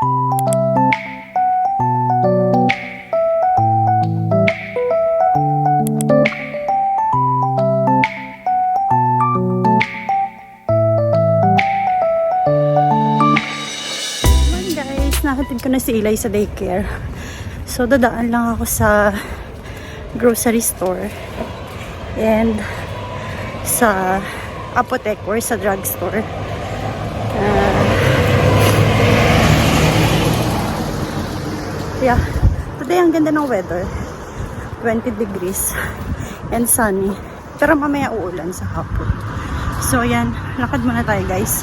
Nahatid ko na si Eli sa daycare. So, dadaan lang ako sa grocery store and sa apotek or sa drugstore. Yeah. Today, ang ganda ng weather. 20 degrees and sunny. Pero mamaya uulan sa hapon. So, yan. Lakad muna tayo, guys.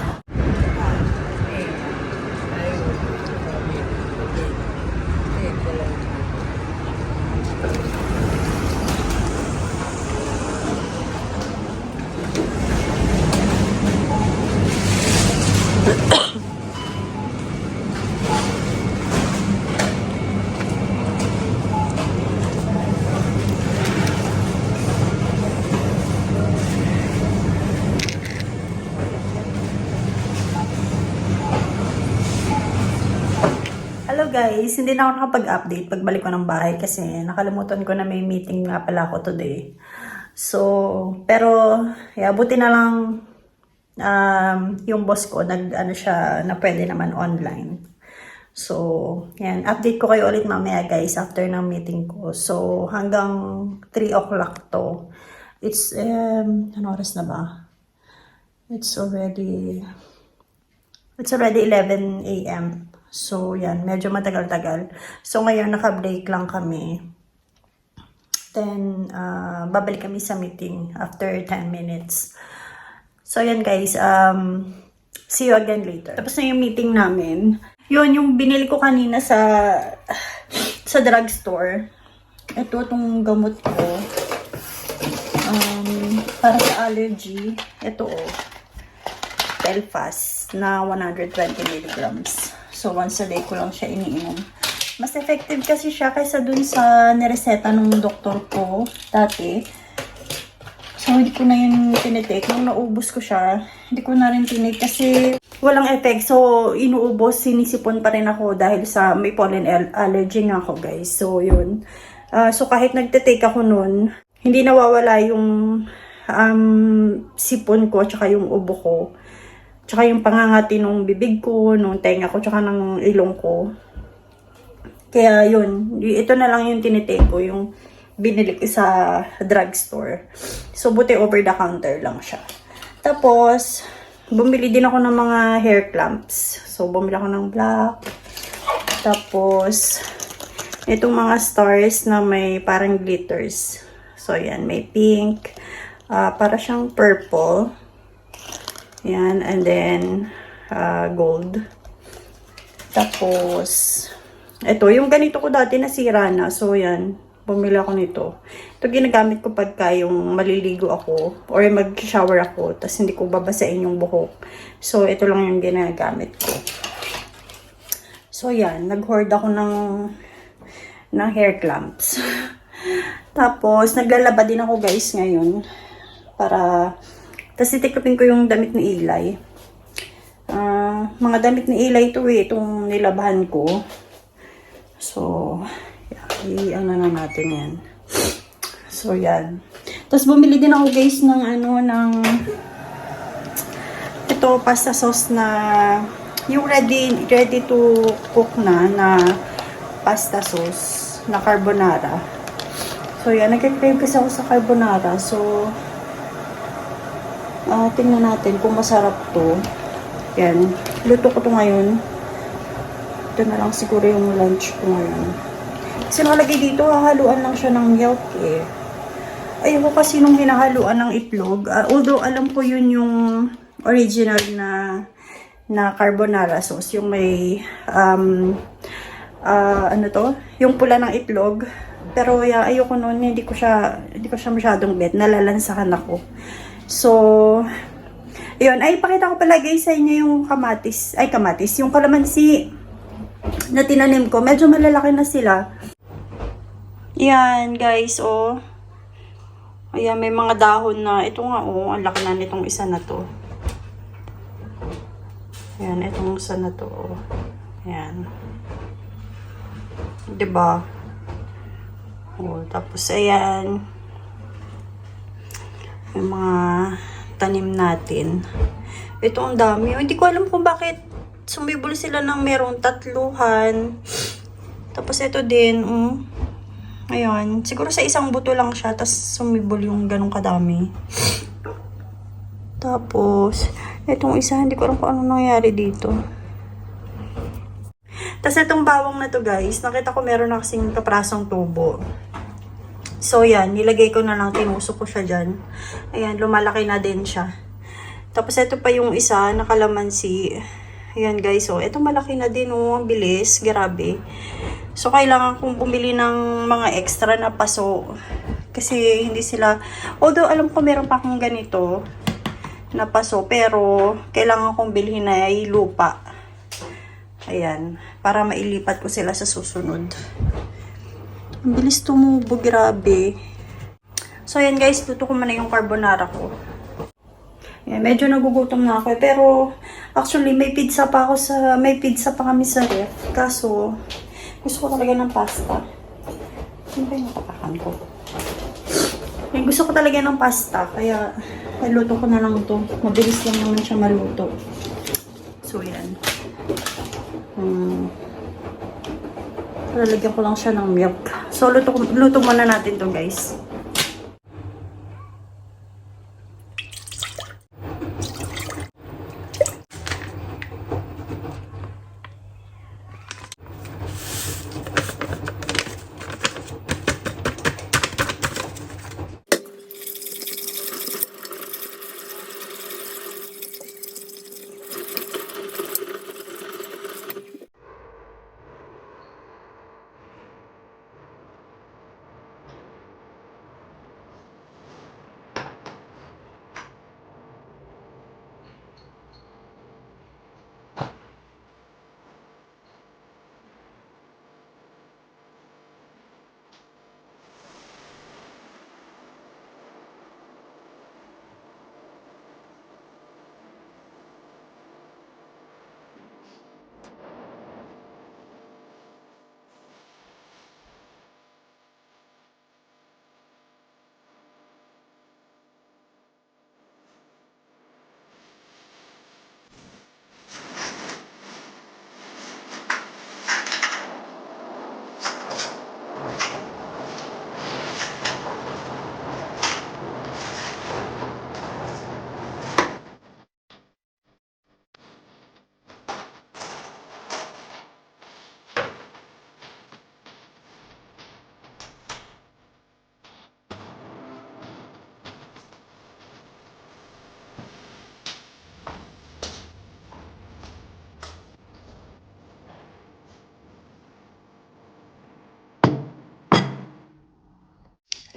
Hello guys, hindi na ako nakapag-update pagbalik ko ng bahay kasi nakalimutan ko na may meeting nga pala ako today. So, pero yeah, buti na lang yung boss ko ano siya na pwede naman online. So, yan, update ko kayo ulit mamaya guys after ng meeting ko. So, hanggang 3 o'clock to. It's ano oras na ba? It's already 11 a.m. So, yan. Medyo matagal-tagal. So, ngayon, naka-break lang kami. Then, babalik kami sa meeting after 10 minutes. So, yan guys. See you again later. Tapos na yung meeting namin. Yun, yung binili ko kanina sa drugstore. Ito, itong gamot ko. Para sa allergy. Ito, Telfast na 120 milligrams. So, once a day ko lang siya iniinom. Mas effective kasi siya kaysa dun sa nireseta ng doktor ko dati. So, hindi ko na yun tinitake. Nung naubos ko siya, hindi ko na rin tinitake kasi walang effect. So, inuubos, sinisipon pa rin ako dahil sa may pollen allergy nga ako, guys. So, yun. So, kahit nagtitake ako nun, hindi nawawala yung sipon ko tsaka yung ubo ko. Tsaka yung pangangati ng bibig ko, ng tenga ko, tsaka ng ilong ko. Kaya yun, ito na lang yung tinitake ko, yung binili ko sa drugstore. So, buti over the counter lang siya. Tapos, bumili din ako ng mga hair clamps. So, bumili ako ng black. Tapos, itong mga stars na may parang glitters. So, yan, may pink. Para siyang purple. Yan, and then gold. Tapos, ito, yung ganito ko dati nasira na. So, yan, bumili ako nito. Ito ginagamit ko pagka yung maliligo ako or mag-shower ako, tapos hindi ko babasain yung buhok. So, ito lang yung ginagamit ko. So, yan, nag-hoard ako ng hair clamps. Tapos, naglalaba din ako guys ngayon para tapos titikapin ko yung damit ni Eli. Mga damit ni Eli ito itong nilabahan ko. So, yeah, ano na natin yan. So, yan. Tapos bumili din ako guys ng ito pasta sauce na yung ready to cook na pasta sauce na carbonara. So, yan. Nagka-crave kasi ako sa carbonara. So, tingnan natin kung masarap to. Yan. Luto ko to ngayon. Ito na lang siguro yung lunch ko ngayon. Kasi nakalagay dito, hahaluan lang siya ng milk eh. Ayoko kasi nung hinahaluan ng itlog. Although alam ko yun yung original na carbonara sauce. Yung may, ano to? Yung pula ng itlog. Pero ayoko nun, hindi ko siya masyadong bet. Nalalansahan ako. So, yun. Ay, pakita ko pala guys sa inyo yung kamatis. Yung kalamansi na tinanim ko. Medyo malalaki na sila. Yan, guys, oh. Ayan, may mga dahon na. Ito nga, oh. Ang laki na nitong isa na to. Ayan, itong isa na to, oh. Ayan. Diba? O, tapos ayan. Yung mga tanim natin. Ito ang dami. Hindi ko alam kung bakit sumibol sila ng merong tatluhan. Tapos ito din, ayun. Siguro sa isang buto lang siya, tapos sumibol yung ganong kadami. Tapos, itong isa, hindi ko alam kung ano nangyari dito. Tapos itong bawang na to guys, nakita ko meron na kasing kaprasong tubo. So yan, nilagay ko na lang, tinusok ko siya dyan. Ayan, lumalaki na din siya. Tapos ito pa yung isa, nakalamansi. Ayan guys, so ito malaki na din, ang bilis, grabe. So kailangan kong bumili ng mga extra na paso. Kasi hindi sila, although alam ko meron pa akong ganito na paso, pero kailangan kong bilhin na ay lupa. Ayan, para mailipat ko sila sa susunod. Ang bilis tumubo, grabe. So, ayan guys, luto ko muna yung carbonara ko. Ayan, medyo nagugutom na ako. Pero, actually, may pizza pa kami sa ref. Kaso, gusto ko talaga ng pasta. Ano ba yung natapakan ko? Ayan, gusto ko talaga ng pasta. Kaya, luto ko na lang ito. Mabilis lang naman siya maluto. So, ayan. Lalagyan ko lang siya ng milk. So, luto muna natin to guys.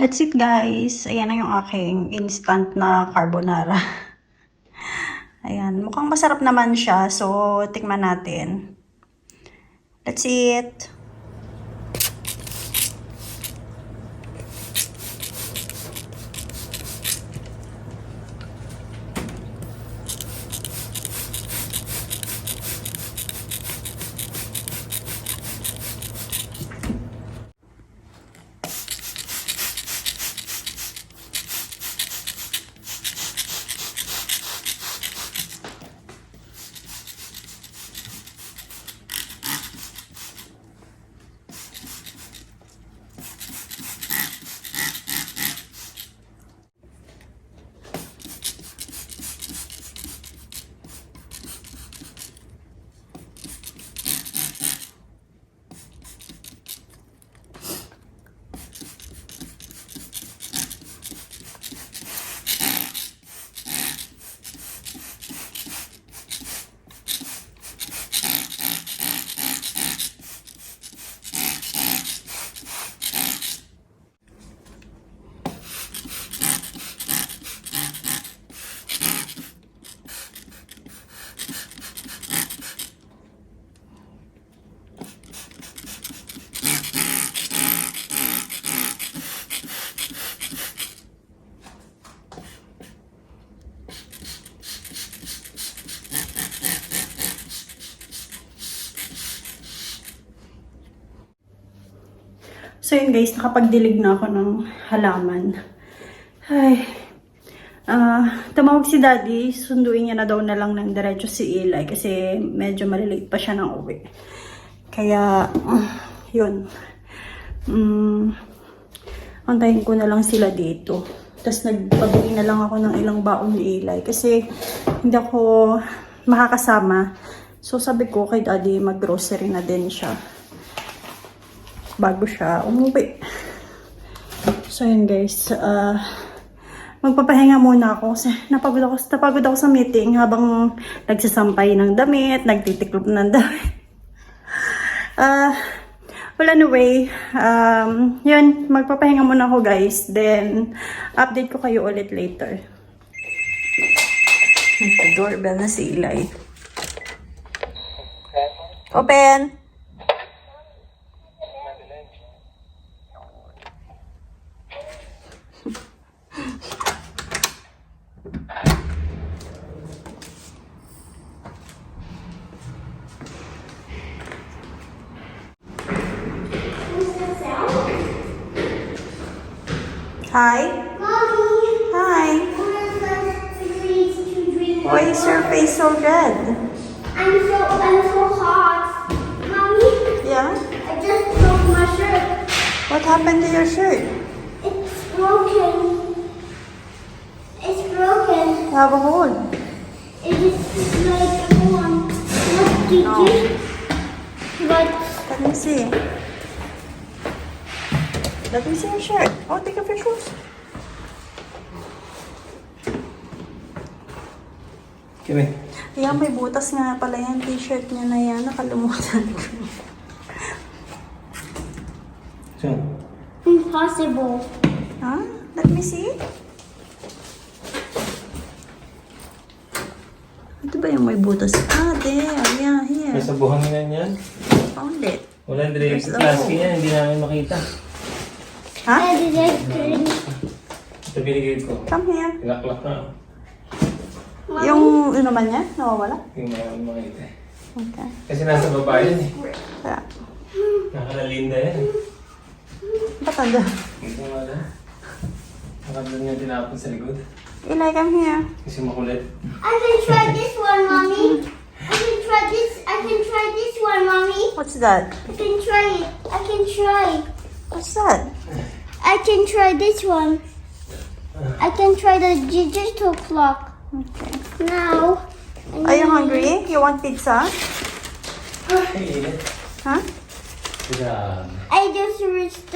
That's it guys. Ayan na yung aking instant na carbonara. Ayan, mukhang masarap naman siya. So, tikman natin. That's it. So yun guys, nakapagdilig na ako ng halaman. Ay, tumawag si daddy, sunduin niya na daw na lang ng diretso si Eli kasi medyo malilate pa siya ng uwi. Kaya, yun. Antayin ko na lang sila dito. Tapos nagpabili na lang ako ng ilang baon ni Eli kasi hindi ako makakasama. So sabi ko kay daddy mag-grocery na din siya bago siya umuwi. So yun guys, magpapahinga muna ako kasi napagod ako sa meeting habang nagsasampay ng damit, nagtitiklop ng damit. Well, anyway, yun, magpapahinga muna ako guys. Then, update ko kayo ulit later. Nagpa-doorbell na si Eli. Open! Hi. Mommy, Hi. Why is your face so red? I'm so hot. Mommy, Yeah? I just broke my shirt. What happened to your shirt? It's broken. It's broken. You have a hole. It is like one. What did No. you? But Let me see. Let me see your shirt. Oh, take off your shoes. Kami. Yeah, may butas nga pala yan. T-shirt niya na yan. Nakalimutan ko. So, impossible. Huh? Let me see. Ito ba yung may butas? Ah, there. Yeah, here. nasa buhangin yan. Found it. Wala direct There's a class hole. yan, hindi namin makita. Ha? I didn't. Ito binigay ko. Come here. Tinaklak na. Yung ano man niya? Nawawala? Hindi namin makita. Okay. Kasi nasa baba yan eh. Kaya, Nakalalinda yan eh. ba't ando? Dito nga lang. Nakadun niya tinapon sa likod. Eli, come here. Kasi makulit. I can try this one, mommy. I can try this. I can try this one, mommy. What's that? I can try it. I can try. What's that? I can try this one. I can try the digital clock. Okay. Now. Are you hungry? You want pizza? Hey, init. Huh? Grabe. I just reached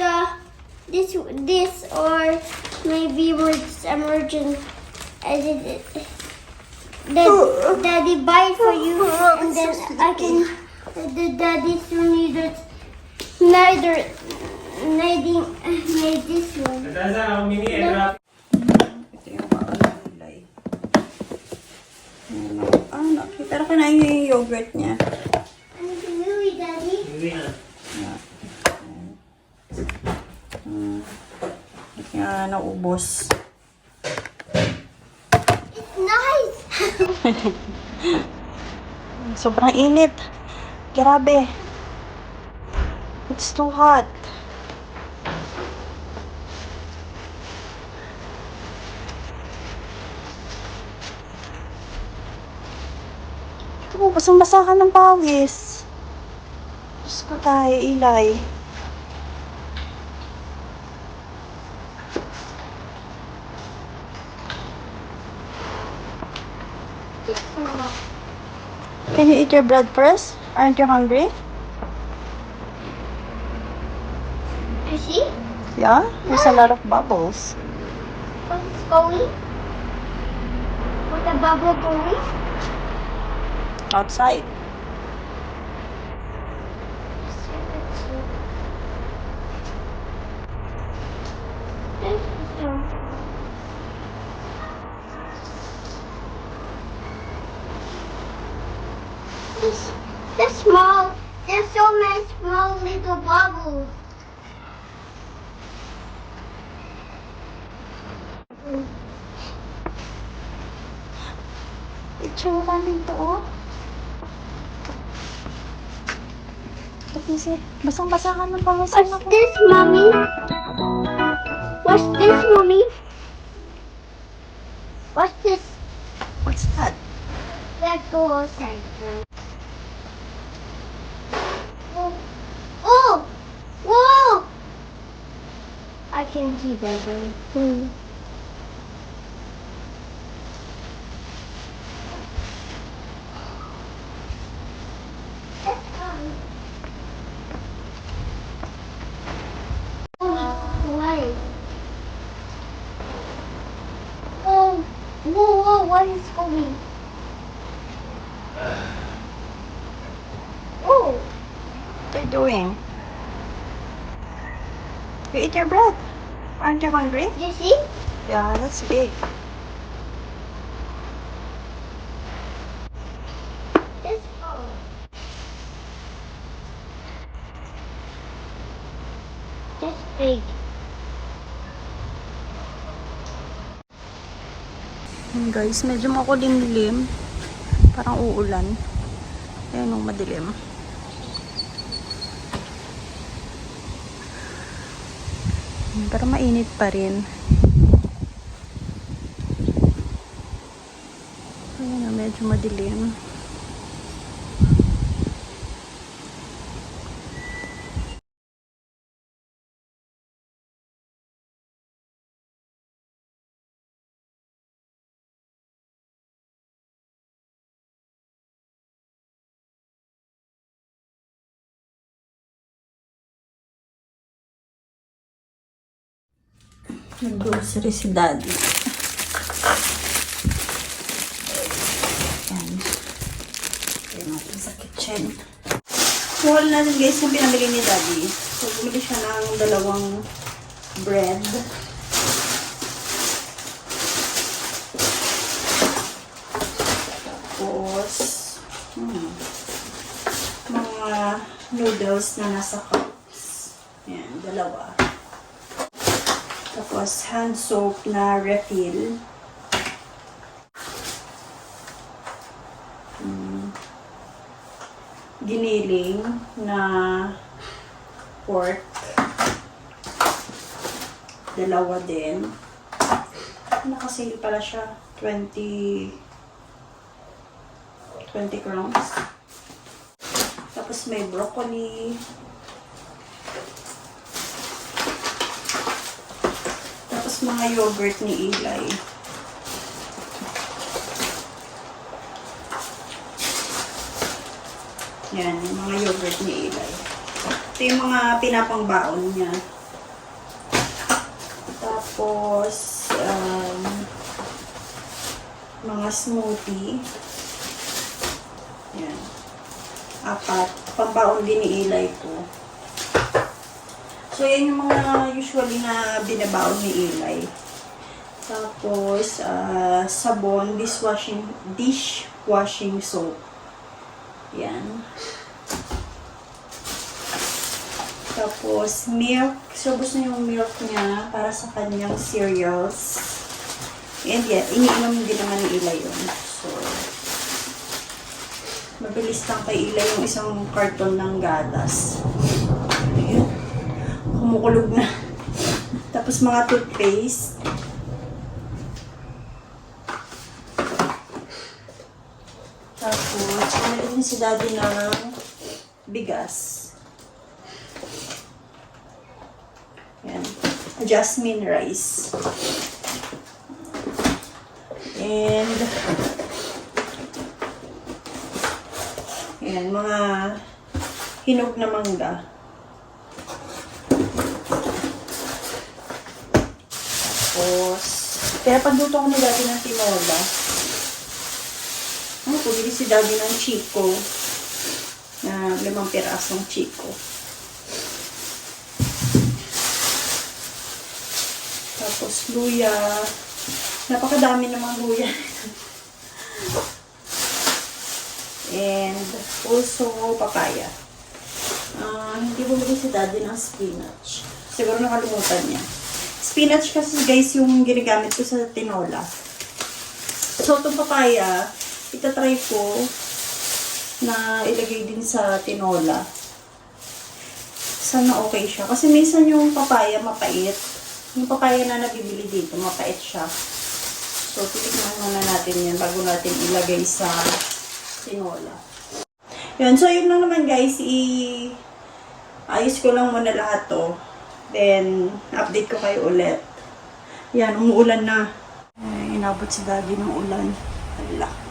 this or maybe it's emergent. I did it. Daddy buy it for you, and then I can. The daddy still needed neither made this one. Nasa ako mini aircraft. Ito yung maalam Eli. Pero kinain niya yung yogurt niya. And really, daddy. Hindi na. Kaya naubos. It's nice. Sobrang init. Grabe. It's too hot. Oh, basang-basa ka ng pawis. Diyos ko tayo, Eli. Can you eat your bread first? Aren't you hungry? You see? Yeah, there's a lot of bubbles. What's going? What the bubble going? Outside. They're small. There's so many small little bubbles. Itsura nito, oh. Bakit? Basang-basa ka ng What's pangasin ako. this, mommy? What's this, mommy? What's this? What's that? Let's go outside. Oh! Oh! Whoa! I can see better. Why? Oh! Whoa! What is going? Oh! What are you doing? You eat your bread. Aren't you hungry? Did you see? Yeah, that's big. This. This big. Guys, medyo makulimlim. Parang uulan. Ayan o, madilim. Pero mainit pa rin. Ayan o, medyo madilim. Nag-grocery si Daddy. Ayan. Ayan natin sa kitchen. Haul natin guys yung pinamili ni Daddy. So, bumili siya ng dalawang bread. Tapos, mga noodles na nasa cups. Ayan, dalawa. Tapos, hand soap na refill. Giniling na pork. Dalawa din. Nakasale pala siya. 20 grams. Tapos may broccoli. Tapos mga yogurt ni Eli. Yan, yung mga yogurt ni Eli. Ito yung mga pinapangbaon niya. Tapos, mga smoothie. Yan. 4. Pambaon din ni Eli ko. So, yan yung mga usually na binabaon ni Eli. Tapos, sabon, dishwashing soap. Yan. Tapos, milk. So, gusto niya yung milk niya para sa kanyang cereals. And yan, iniinom din naman ni Eli yun. So, mabilis lang kay Eli yung isang karton ng gatas. Ayan. Kumukulog na. Tapos, mga toothpaste. Tapos, pumili din si Daddy ng bigas. Ayan. Jasmine rice. And, ayan, mga hinog na mangga. Tapos, kaya pagluto ko ni Daddy ng tinola. Pumili si Daddy ng Chico. Na 5 pirasong Chico. Tapos luya. Napakadami namang luya. And also papaya. Hindi bumili si Daddy ng spinach. Siguro nakalimutan niya. Spinach kasi guys yung ginagamit ko sa tinola. So itong papaya, itatry ko na ilagay din sa tinola. Sana okay siya. Kasi minsan yung papaya mapait. Yung papaya na nabibili dito, mapait siya. So, titikman muna natin yan bago natin ilagay sa tinola. Yun. So, yun lang naman guys. Ayos ko lang muna lahat to. Then, update ko kayo ulit. Yan, umuulan na. Ay, inabot si daddy ng ulan. Hala.